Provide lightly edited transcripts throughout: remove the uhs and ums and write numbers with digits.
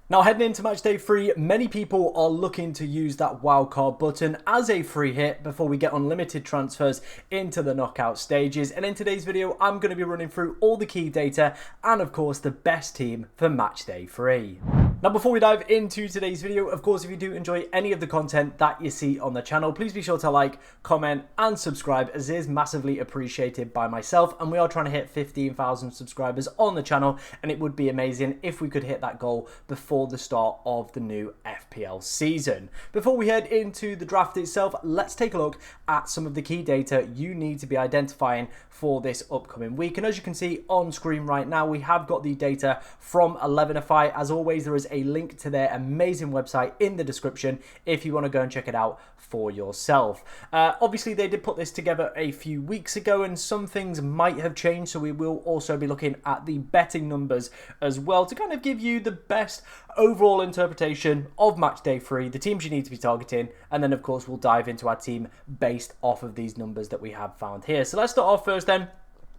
Now, heading into match day 3, many people are looking to use that wildcard button as a free hit before we get unlimited transfers into the knockout stages. And in today's video, I'm going to be running through all the key data and, of course, the best team for match day 3. Now, before we dive into today's video, of course, if you do enjoy any of the content that you see on the channel, please be sure to like, comment, and subscribe, as it is massively appreciated by myself. And we are trying to hit 15,000 subscribers on the channel, and it would be amazing if we could hit that goal before the start of the new FPL season. Before we head into the draft itself, let's take a look at some of the key data you need to be identifying for this upcoming week. And as you can see on screen right now, we have got the data from 11ify. As always, there is a link to their amazing website in the description if you want to go and check it out for yourself. Obviously, they did put this together a few weeks ago, and some things might have changed, so we will also be looking at the betting numbers as well to kind of give you the best overall interpretation of match day 3, the teams you need to be targeting, and then of course we'll dive into our team based off of these numbers that we have found here. So let's start off first then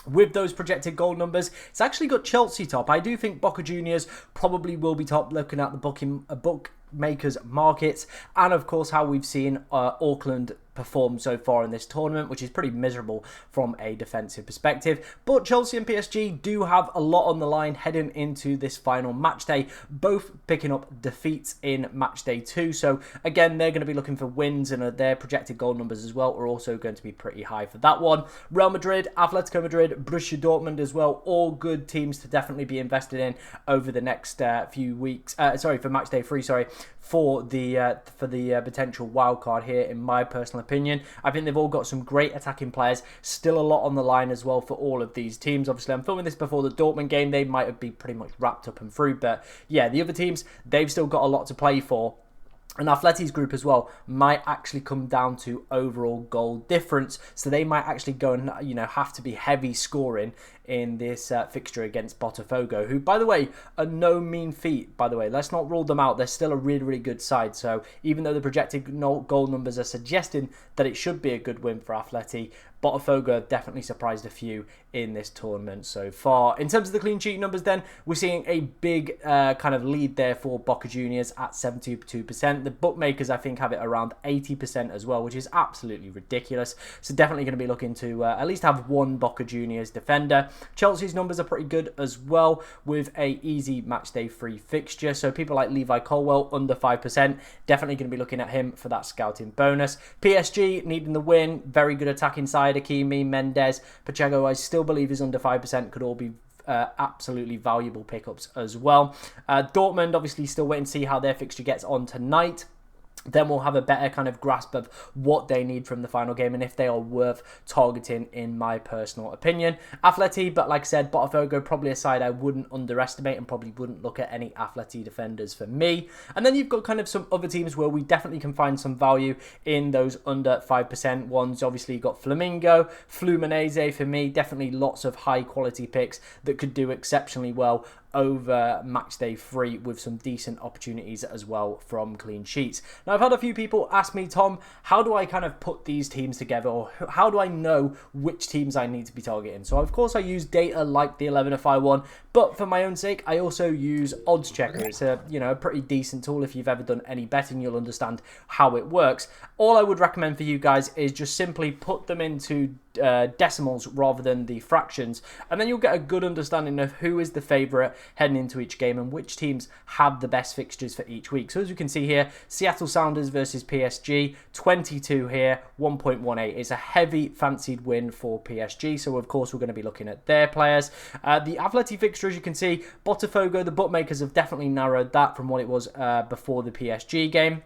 with those projected goal numbers. It's actually got Chelsea top. I do think Boca Juniors probably will be top, looking at the bookmakers markets, and of course how we've seen Auckland performed so far in this tournament, which is pretty miserable from a defensive perspective. But Chelsea and PSG do have a lot on the line heading into this final match day, both picking up defeats in match day 2. So again, they're going to be looking for wins, and their projected goal numbers as well are also going to be pretty high for that one. Real Madrid, Atletico Madrid, Borussia Dortmund as well, all good teams to definitely be invested in over the next few weeks. For match day 3, for the potential wild card here, in my personal opinion. I think they've all got some great attacking players, still a lot on the line as well for all of these teams. Obviously, I'm filming this before the Dortmund game. They might have been pretty much wrapped up and through, but yeah, the other teams, they've still got a lot to play for. And Atleti's group as well might actually come down to overall goal difference, so they might actually go and have to be heavy scoring in this fixture against Botafogo, who, by the way, are no mean feat. By the way, let's not rule them out. They're still a really good side. So even though the projected goal numbers are suggesting that it should be a good win for Atleti, Botafogo have definitely surprised a few in this tournament so far. In terms of the clean sheet numbers then, we're seeing a big kind of lead there for Boca Juniors at 72%. The bookmakers, I think, have it around 80% as well, which is absolutely ridiculous. So definitely going to be looking to at least have one Boca Juniors defender. Chelsea's numbers are pretty good as well, with a easy match day 3 fixture. So people like Levi Colwell under 5%, definitely going to be looking at him for that scouting bonus. PSG needing the win, very good attacking side. Hakimi, Mendes, Pacheco, I still believe is under 5%, could all be absolutely valuable pickups as well. Dortmund obviously still waiting to see how their fixture gets on tonight. Then we'll have a better kind of grasp of what they need from the final game and if they are worth targeting, in my personal opinion. Atleti, but like I said, Botafogo, probably a side I wouldn't underestimate and probably wouldn't look at any Atleti defenders for me. And then you've got kind of some other teams where we definitely can find some value in those under 5% ones. Obviously, you've got Flamingo, Fluminense for me, definitely lots of high quality picks that could do exceptionally well over match day 3 with some decent opportunities as well from clean sheets. Now, I've had a few people ask me, Tom, how do I kind of put these teams together, or how do I know which teams I need to be targeting? So of course I use data like the 11ify one, but for my own sake I also use odds checker. It's a a pretty decent tool. If you've ever done any betting, you'll understand how it works. All I would recommend for you guys is just simply put them into decimals rather than the fractions, and then you'll get a good understanding of who is the favourite heading into each game and which teams have the best fixtures for each week. So as you can see here, Seattle Sounders versus PSG, 22 here, 1.18 is a heavy fancied win for PSG, so of course we're going to be looking at their players. The Atleti fixture, as you can see, Botafogo, the bookmakers have definitely narrowed that from what it was before the PSG game.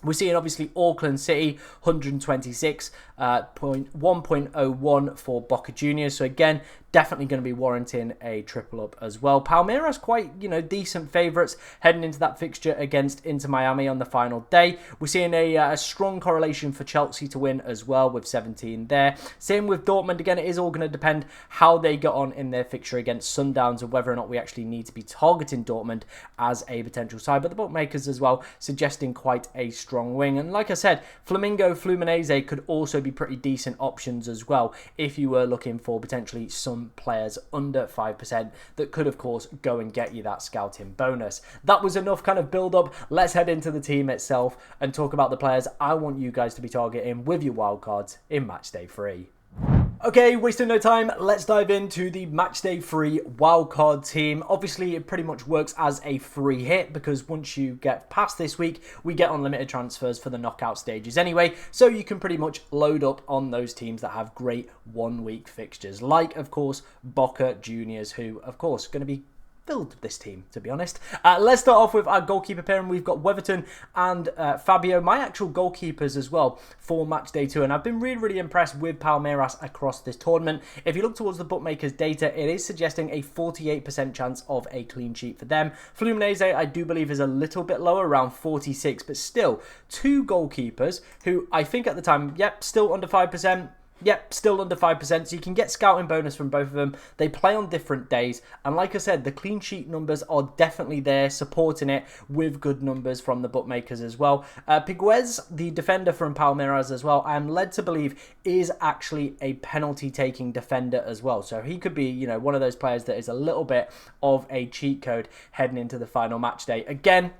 We're seeing obviously Auckland City, 126, 1.01 for Boca Juniors. So again, definitely going to be warranting a triple up as well. Palmeiras, quite, decent favourites heading into that fixture against Inter Miami on the final day. We're seeing a strong correlation for Chelsea to win as well with 17 there. Same with Dortmund. Again, it is all going to depend how they get on in their fixture against Sundowns and whether or not we actually need to be targeting Dortmund as a potential side. But the bookmakers as well suggesting quite a strong wing. And like I said, Flamingo, Fluminense could also be pretty decent options as well if you were looking for potentially Sundowns some players under 5% that could, of course, go and get you that scouting bonus. That was enough kind of build up. Let's head into the team itself and talk about the players I want you guys to be targeting with your wildcards in Matchday 3. Okay, wasting no time, let's dive into the Matchday 3 wildcard team. Obviously, it pretty much works as a free hit because once you get past this week, we get unlimited transfers for the knockout stages anyway, so you can pretty much load up on those teams that have great one-week fixtures, like, of course, Boca Juniors, who, of course, going to be filled this team, to be honest. Let's start off with our goalkeeper pairing. We've got Weatherton and Fabio, my actual goalkeepers as well for Matchday 2, and I've been really impressed with Palmeiras across this tournament. If you look towards the bookmakers data, it is suggesting a 48% chance of a clean sheet for them. Fluminense, I do believe, is a little bit lower, around 46, but still, two goalkeepers who I think at the time, yep, still under 5%. Yep, still under 5%, so you can get scouting bonus from both of them. They play on different days, and like I said, the clean sheet numbers are definitely there, supporting it with good numbers from the bookmakers as well. Piguez, the defender from Palmeiras as well, I am led to believe is actually a penalty-taking defender as well. So he could be, you know, one of those players that is a little bit of a cheat code heading into the final match day. Again,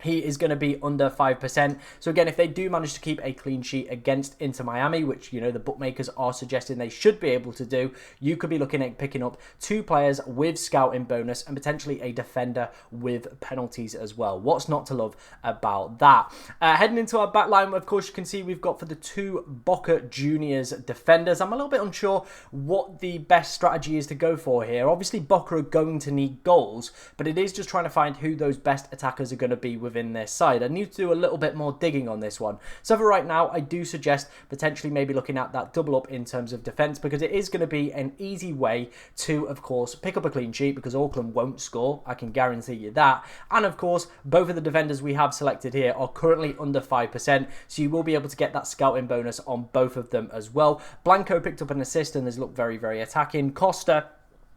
he is going to be under 5%. So again, if they do manage to keep a clean sheet against Inter Miami, which, you know, the bookmakers are suggesting they should be able to do, you could be looking at picking up two players with scouting bonus and potentially a defender with penalties as well. What's not to love about that? Heading into our back line, of course, you can see we've got for the two Boca Juniors defenders. I'm a little bit unsure what the best strategy is to go for here. Obviously, Boca are going to need goals, but it is just trying to find who those best attackers are going to be within their side. I need to do a little bit more digging on this one. So for right now, I do suggest potentially maybe looking at that double up in terms of defence, because it is going to be an easy way to, of course, pick up a clean sheet because Auckland won't score. I can guarantee you that. And of course, both of the defenders we have selected here are currently under 5%, so you will be able to get that scouting bonus on both of them as well. Blanco picked up an assist and has looked very attacking. Costa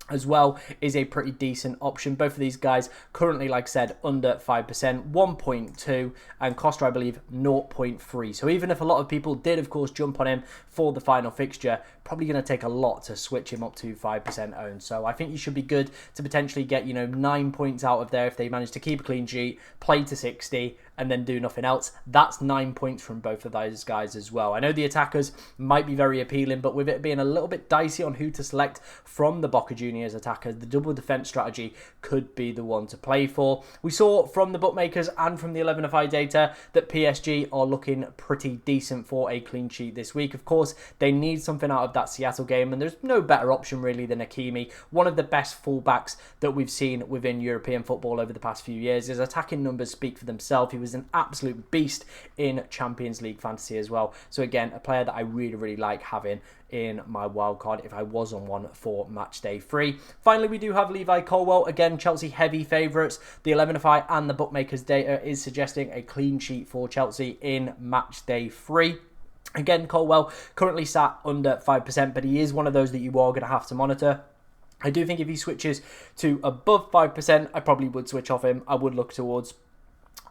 as well is a pretty decent option. Both of these guys currently, like I said, under 5%, 1.2, and Costa, I believe, 0.3. So even if a lot of people did, of course, jump on him for the final fixture, probably going to take a lot to switch him up to 5% owned. So I think you should be good to potentially get, you know, 9 points out of there if they manage to keep a clean sheet, play to 60, and then do nothing else. That's 9 points from both of those guys as well. I know the attackers might be very appealing, but with it being a little bit dicey on who to select from the Boca Juniors attackers, the double defense strategy could be the one to play for. We saw from the bookmakers and from the 11FI data that PSG are looking pretty decent for a clean sheet this week. Of course, they need something out of that Seattle game, and there's no better option really than Hakimi, one of the best fullbacks that we've seen within European football over the past few years. His attacking numbers speak for themselves. He was an absolute beast in Champions League fantasy as well. So again, a player that I really like having in my wildcard if I was on one for Matchday 3. Finally, we do have Levi Colwill. Again, Chelsea heavy favourites. The 11FI and the bookmakers data is suggesting a clean sheet for Chelsea in Matchday 3. Again, Colwill currently sat under 5%, but he is one of those that you are going to have to monitor. I do think if he switches to above 5%, I probably would switch off him. I would look towards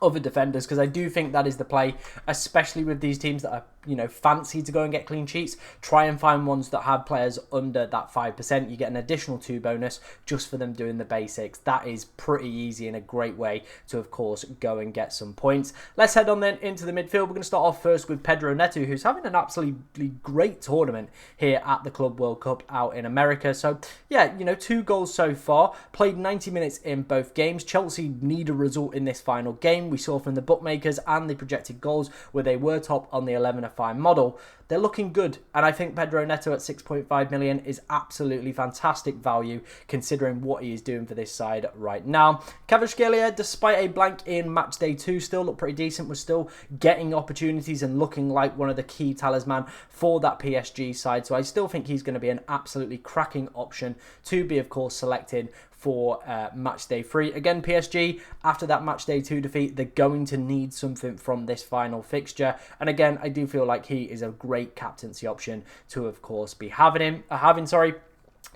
other defenders, because I do think that is the play, especially with these teams that are, you know, fancy to go and get clean sheets. Try and find ones that have players under that 5%. You get an additional 2 bonus just for them doing the basics. That is pretty easy and a great way to, of course, go and get some points. Let's head on then into the midfield. We're going to start off first with Pedro Neto, who's having an absolutely great tournament here at the Club World Cup out in America. So yeah, you know, 2 goals so far, played 90 minutes in both games. Chelsea need a result in this final game. We saw from the bookmakers and the projected goals where they were top on the 11FI model. They're looking good, and I think Pedro Neto at 6.5 million is absolutely fantastic value considering what he is doing for this side right now. Kvaratskhelia, despite a blank in Matchday 2, still looked pretty decent. Was still getting opportunities and looking like one of the key talisman for that PSG side. So I still think he's going to be an absolutely cracking option to be, of course, selected for Matchday 3. Again, PSG, after that Matchday 2 defeat, they're going to need something from this final fixture. And again, I do feel like he is a great captaincy option to, of course, be having.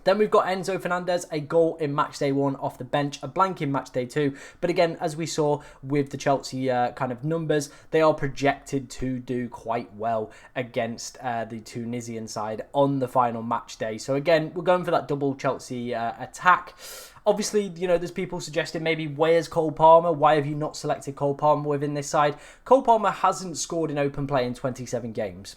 Then we've got Enzo Fernandez, a goal in matchday 1 off the bench, a blank in matchday 2. But again, as we saw with the Chelsea kind of numbers, they are projected to do quite well against the Tunisian side on the final match day. So again, we're going for that double Chelsea attack. Obviously, you know, there's people suggesting maybe where's Cole Palmer? Why have you not selected Cole Palmer within this side? Cole Palmer hasn't scored in open play in 27 games.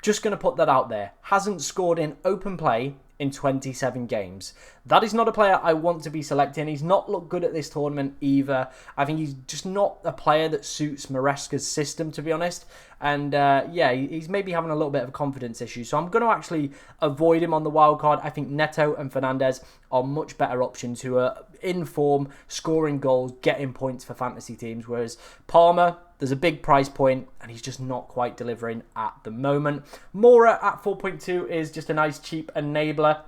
Just going to put that out there. Hasn't scored in open play in 27 games. That is not a player I want to be selecting. He's not looked good at this tournament either. I think he's just not a player that suits Maresca's system, to be honest. And yeah, he's maybe having a little bit of a confidence issue. So I'm going to actually avoid him on the wild card. I think Neto and Fernandez are much better options who are in form, scoring goals, getting points for fantasy teams. Whereas Palmer, there's a big price point and he's just not quite delivering at the moment. Mora at 4.2 is just a nice cheap enabler.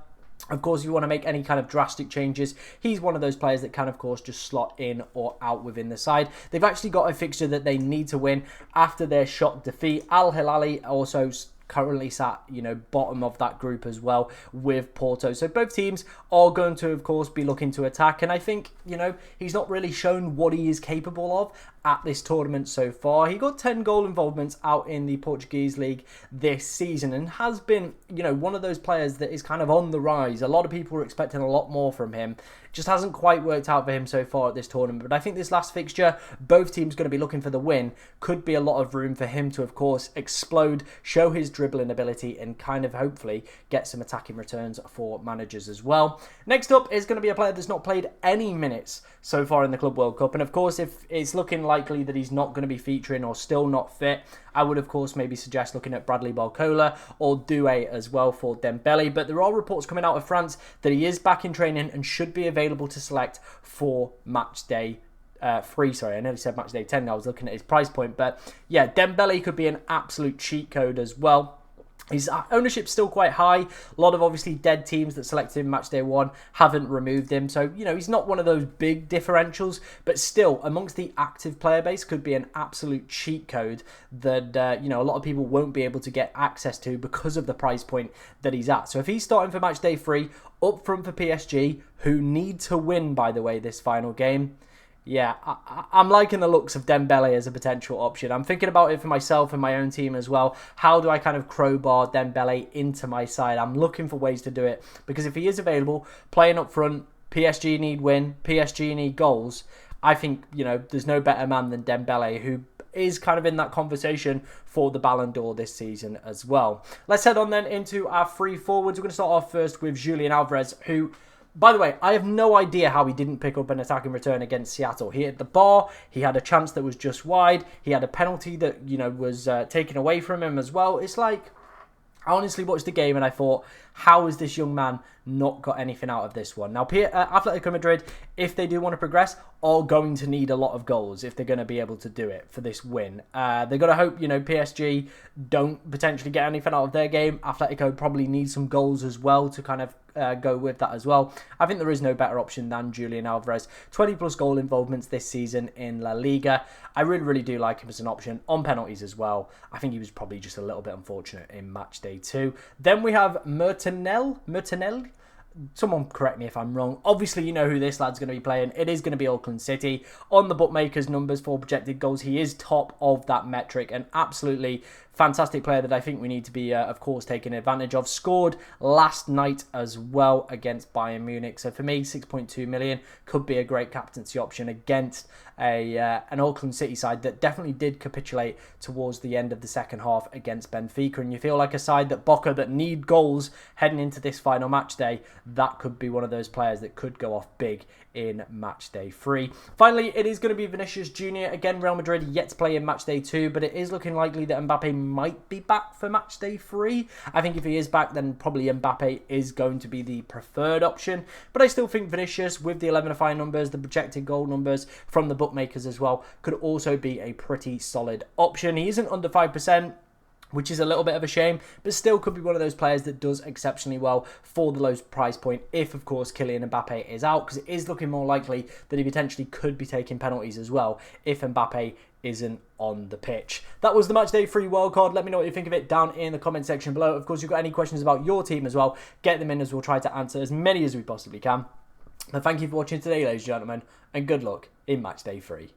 Of course, if you want to make any kind of drastic changes, he's one of those players that can, of course, just slot in or out within the side. They've actually got a fixture that they need to win after their shock defeat. Al Hilali also currently sat, you know, bottom of that group as well with Porto. So both teams are going to, of course, be looking to attack. And I think, you know, he's not really shown what he is capable of at this tournament so far. He got 10 goal involvements out in the Portuguese league this season and has been, you know, one of those players that is kind of on the rise. A lot of people were expecting a lot more from him. Just hasn't quite worked out for him so far at this tournament. But I think this last fixture, both teams going to be looking for the win. Could be a lot of room for him to, of course, explode, show his dribbling ability and kind of hopefully get some attacking returns for managers as well. Next up is going to be a player that's not played any minutes so far in the Club World Cup. And of course, if it's looking likely that he's not going to be featuring or still not fit, I would, of course, maybe suggest looking at Bradley Barcola or Doué as well for Dembele. But there are reports coming out of France that he is back in training and should be available to select for match day 3. Sorry, I nearly said match day 10. I was looking at his price point. But yeah, Dembele could be an absolute cheat code as well. His ownership's still quite high. A lot of obviously dead teams that selected him match day 1 haven't removed him. So, you know, he's not one of those big differentials, but still amongst the active player base could be an absolute cheat code that, you know, a lot of people won't be able to get access to because of the price point that he's at. So if he's starting for match day 3, up front for PSG, who need to win, by the way, this final game, yeah, I'm liking the looks of Dembele as a potential option. I'm thinking about it for myself and my own team as well. How do I kind of crowbar Dembele into my side? I'm looking for ways to do it because if he is available, playing up front, PSG need win, PSG need goals. I think, you know, there's no better man than Dembele, who is kind of in that conversation for the Ballon d'Or this season as well. Let's head on then into our free forwards. We're going to start off first with Julian Alvarez, who, by the way, I have no idea how he didn't pick up an attacking return against Seattle. He hit the bar. He had a chance that was just wide. He had a penalty that, you know, was taken away from him as well. It's like, I honestly watched the game and I thought, how has this young man not got anything out of this one? Now, Atletico Madrid, if they do want to progress, are going to need a lot of goals if they're going to be able to do it for this win. They've got to hope, you know, PSG don't potentially get anything out of their game. Atletico probably need some goals as well to kind of go with that as well. I think there is no better option than Julian Alvarez. 20 plus goal involvements this season in La Liga. I really do like him as an option on penalties as well. I think he was probably just a little bit unfortunate in match day 2. Then we have Mertinel. Someone correct me if I'm wrong. Obviously, you know who this lad's going to be playing. It is going to be Auckland City. On the bookmakers' numbers for projected goals, he is top of that metric. An absolutely fantastic player that I think we need to be, of course, taking advantage of. Scored last night as well against Bayern Munich. So for me, 6.2 million could be a great captaincy option against an Auckland City side that definitely did capitulate towards the end of the second half against Benfica. And you feel like a side that Boca that need goals heading into this final match day, that could be one of those players that could go off big in match day 3. Finally, it is going to be Vinicius Jr. Again, Real Madrid yet to play in match day 2, but it is looking likely that Mbappe might be back for match day 3. I think if he is back, then probably Mbappe is going to be the preferred option. But I still think Vinicius, with the 11-5 numbers, the projected goal numbers from the bookmakers as well, could also be a pretty solid option. He isn't under 5%. which is a little bit of a shame, but still could be one of those players that does exceptionally well for the low price point if, of course, Kylian Mbappe is out, because it is looking more likely that he potentially could be taking penalties as well if Mbappe isn't on the pitch. That was the Matchday free wildcard. Let me know what you think of it down in the comment section below. Of course, if you've got any questions about your team as well, get them in as we'll try to answer as many as we possibly can. And thank you for watching today, ladies and gentlemen, and good luck in Matchday 3.